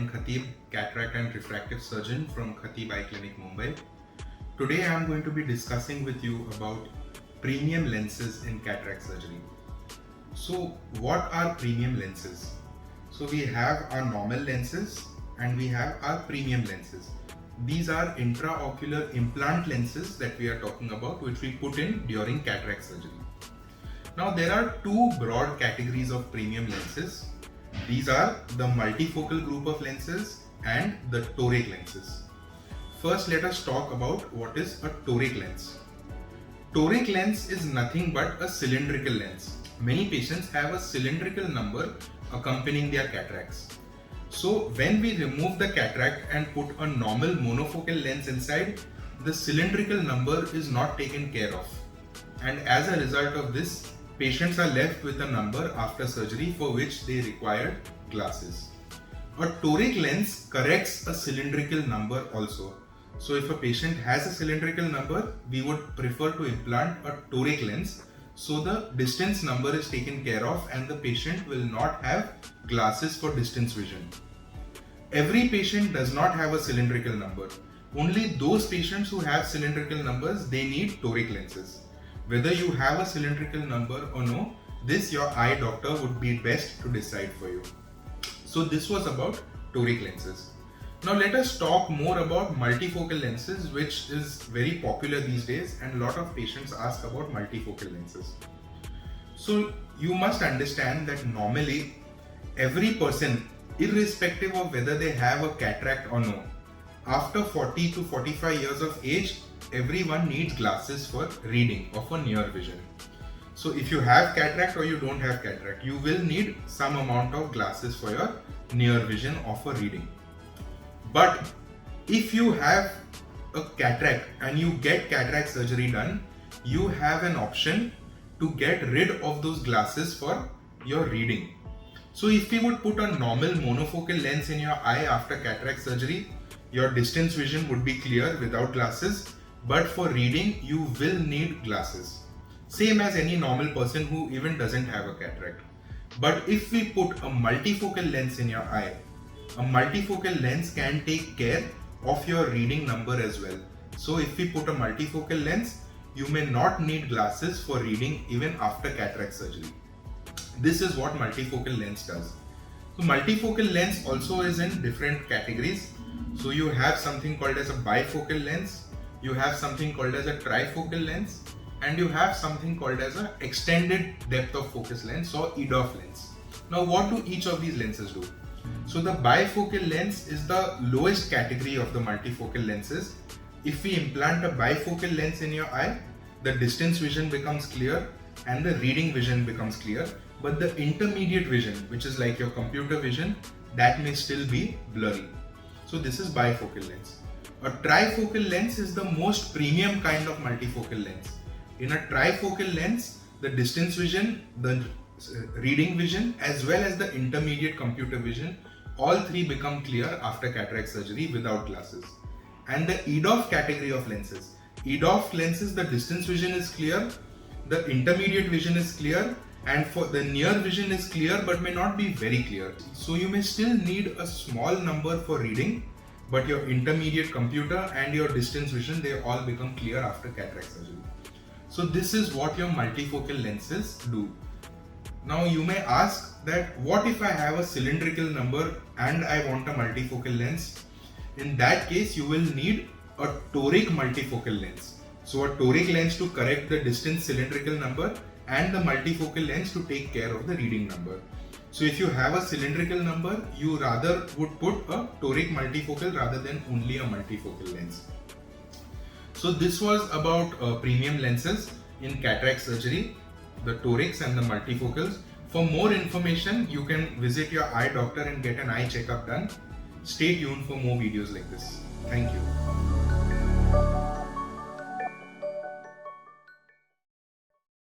am Khatib, cataract and refractive surgeon from Khatib Eye Clinic, Mumbai. Today I am going to be discussing with you about premium lenses in cataract surgery. So what are premium lenses? So we have our normal lenses and we have our premium lenses. These are intraocular implant lenses that we are talking about, which we put in during cataract surgery. Now there are two broad categories of premium lenses. These are the multifocal group of lenses and the toric lenses. First, let us talk about what is a toric lens. Toric lens is nothing but a cylindrical lens. Many patients have a cylindrical number accompanying their cataracts. So when we remove the cataract and put a normal monofocal lens inside, the cylindrical number is not taken care of. And as a result of this, patients are left with a number after surgery for which they required glasses. A toric lens corrects a cylindrical number also. So if a patient has a cylindrical number, we would prefer to implant a toric lens so the distance number is taken care of and the patient will not have glasses for distance vision. Every patient does not have a cylindrical number. Only those patients who have cylindrical numbers, they need toric lenses. Whether you have a cylindrical number or no, this your eye doctor would be best to decide for you. So this was about toric lenses. Now let us talk more about multifocal lenses, which is very popular these days and a lot of patients ask about multifocal lenses. So you must understand that normally every person, irrespective of whether they have a cataract or no, after 40 to 45 years of age, everyone needs glasses for reading or for near vision. So if you have cataract or you don't have cataract, you will need some amount of glasses for your near vision or for reading. But if you have a cataract and you get cataract surgery done, you have an option to get rid of those glasses for your reading. So if we would put a normal monofocal lens in your eye after cataract surgery, your distance vision would be clear without glasses, but for reading you will need glasses. Same as any normal person who even doesn't have a cataract. But if we put a multifocal lens in your eye, a multifocal lens can take care of your reading number as well. So if we put a multifocal lens, you may not need glasses for reading even after cataract surgery. This is what multifocal lens does. So multifocal lens also is in different categories. So you have something called as a bifocal lens, you have something called as a trifocal lens, and you have something called as an extended depth of focus lens or EDOF lens. Now what do each of these lenses do? So the bifocal lens is the lowest category of the multifocal lenses. If we implant a bifocal lens in your eye, the distance vision becomes clear and the reading vision becomes clear, but the intermediate vision, which is like your computer vision, that may still be blurry. So this is bifocal lens. A trifocal lens is the most premium kind of multifocal lens. In a trifocal lens, the distance vision, the reading vision, as well as the intermediate computer vision, all three become clear after cataract surgery without glasses. And the EDOF category of lenses. EDOF lenses, the distance vision is clear, the intermediate vision is clear, and for the near vision is clear but may not be very clear. So you may still need a small number for reading, but your intermediate computer and your distance vision, they all become clear after cataract surgery. So this is what your multifocal lenses do. Now you may ask that what if I have a cylindrical number and I want a multifocal lens? In that case, you will need a toric multifocal lens. So a toric lens to correct the distance cylindrical number and the multifocal lens to take care of the reading number. So if you have a cylindrical number, you rather would put a toric multifocal rather than only a multifocal lens. So this was about premium lenses in cataract surgery, the torics and the multifocals. For more information, you can visit your eye doctor and get an eye checkup done. Stay tuned for more videos like this. Thank you.